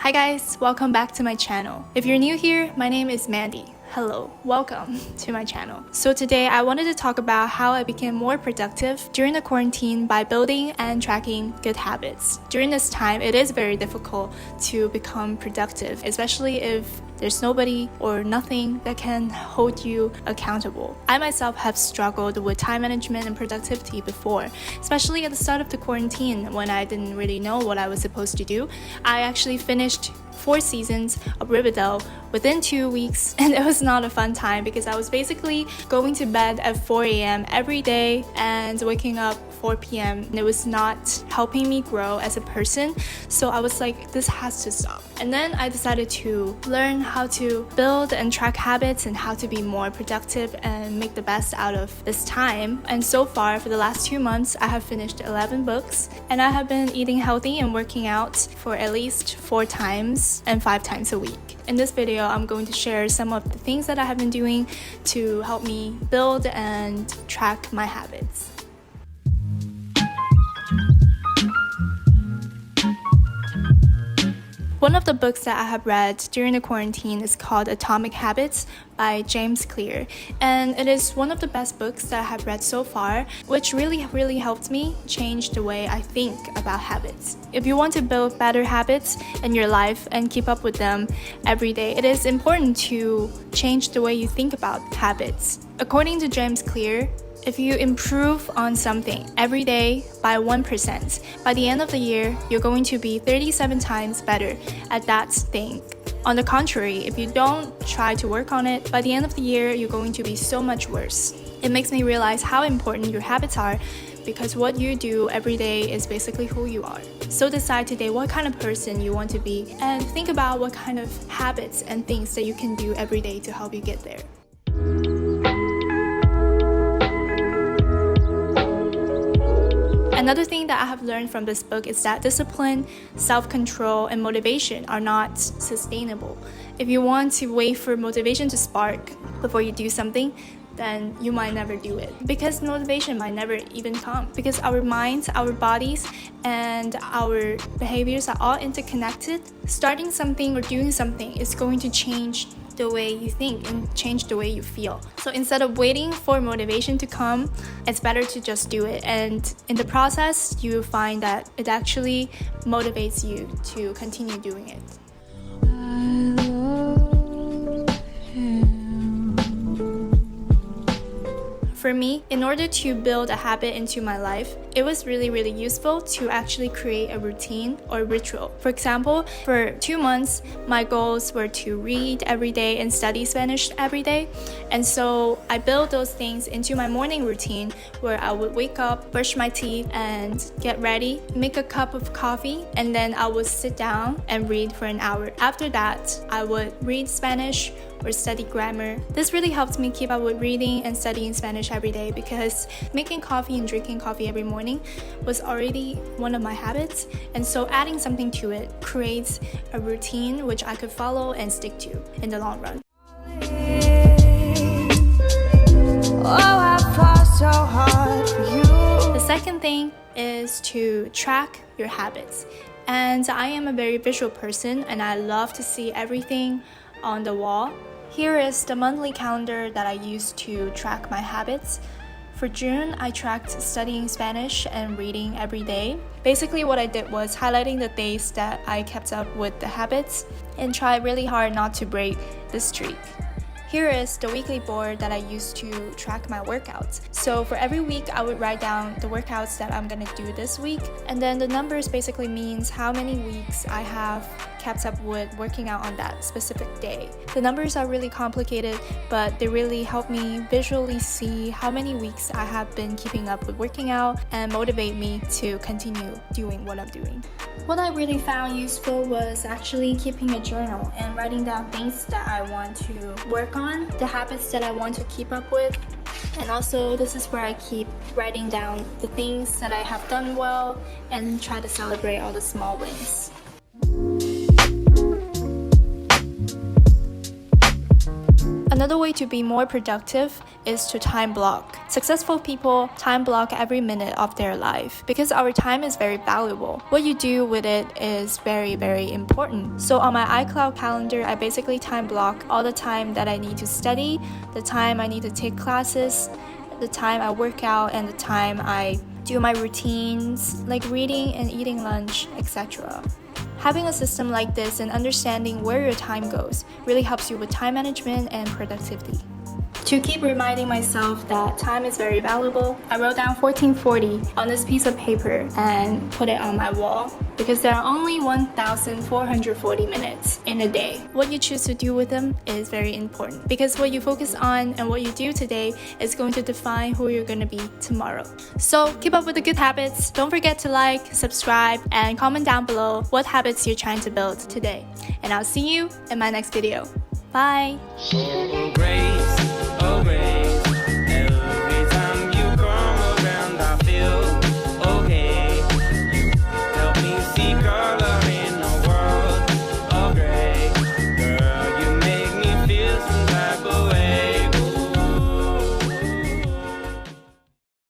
Hi guys, welcome back to my channel. If you're new here, my name is Mandy. Hello, welcome to my channel. So today I wanted to talk about how I became more productive during the quarantine by building and tracking good habits. During this time, it is very difficult to become productive, especially if there's nobody or nothing that can hold you accountable. I myself have struggled with time management and productivity before, especially at the start of the quarantine when I didn't really know what I was supposed to do. I actually finished 4 seasons of Riverdale within 2 weeks, and it was not a fun time because I was basically going to bed at 4 a.m. every day and waking up 4 p.m. and it was not helping me grow as a person. So I was like, this has to stop. And then I decided to learn how to build and track habits and how to be more productive and make the best out of this time. And so far, for the last 2 months, I have finished 11 books, and I have been eating healthy and working out for at least 4 times and 5 times a week. In this video, I'm going to share some of the things that I have been doing to help me build and track my habits. One of the books that I have read during the quarantine is called Atomic Habits by James Clear, and it is one of the best books that I have read so far, which really helped me change the way I think about habits. If you want to build better habits in your life and keep up with them every day, it is important to change the way you think about habits. According to James Clear, if you improve on something every day by 1%, by the end of the year, you're going to be 37 times better at that thing. On the contrary, if you don't try to work on it, by the end of the year, you're going to be so much worse. It makes me realize how important your habits are, because what you do every day is basically who you are. So decide today what kind of person you want to be, and think about what kind of habits and things that you can do every day to help you get there. Another thing that I have learned from this book is that discipline, self-control, and motivation are not sustainable. If you want to wait for motivation to spark before you do something, then you might never do it, because motivation might never even come, because our minds, our bodies, and our behaviors are all interconnected. Starting something or doing something is going to change the way you think and change the way you feel. So instead of waiting for motivation to come, it's better to just do it. And in the process, you find that it actually motivates you to continue doing it. For me, in order to build a habit into my life, it was really useful to actually create a routine or ritual. For example, for 2 months, my goals were to read every day and study Spanish every day. And so I built those things into my morning routine, where I would wake up, brush my teeth, and get ready, make a cup of coffee, and then I would sit down and read for an hour. After that, I would read Spanish or study grammar. This really helped me keep up with reading and studying Spanish every day, because making coffee and drinking coffee every morning was already one of my habits, and so adding something to it creates a routine which I could follow and stick to in the long run. The second thing is to track your habits. And I am a very visual person, and I love to see everything on the wall. Here is the monthly calendar that I use to track my habits. For June, I tracked studying Spanish and reading every day. Basically, what I did was highlighting the days that I kept up with the habits and tried really hard not to break the streak. Here is the weekly board that I use to track my workouts. So for every week, I would write down the workouts that I'm gonna do this week. And then the numbers basically means how many weeks I have kept up with working out on that specific day. The numbers are really complicated, but they really help me visually see how many weeks I have been keeping up with working out and motivate me to continue doing what I'm doing. What I really found useful was actually keeping a journal and writing down things that I want to work on, the habits that I want to keep up with. And also, this is where I keep writing down the things that I have done well and try to celebrate all the small wins. Another way to be more productive is to time block. Successful people time block every minute of their life because our time is very valuable. What you do with it is very, very important. So on my iCloud calendar, I basically time block all the time that I need to study, the time I need to take classes, the time I work out, and the time I do my routines like reading and eating lunch, etc. Having a system like this and understanding where your time goes really helps you with time management and productivity. To keep reminding myself that time is very valuable, I wrote down 1440 on this piece of paper and put it on my wall because there are only 1,440 minutes in a day. What you choose to do with them is very important because what you focus on and what you do today is going to define who you're going to be tomorrow. So keep up with the good habits. Don't forget to like, subscribe, and comment down below what habits you're trying to build today. And I'll see you in my next video. Bye! Oh, grace.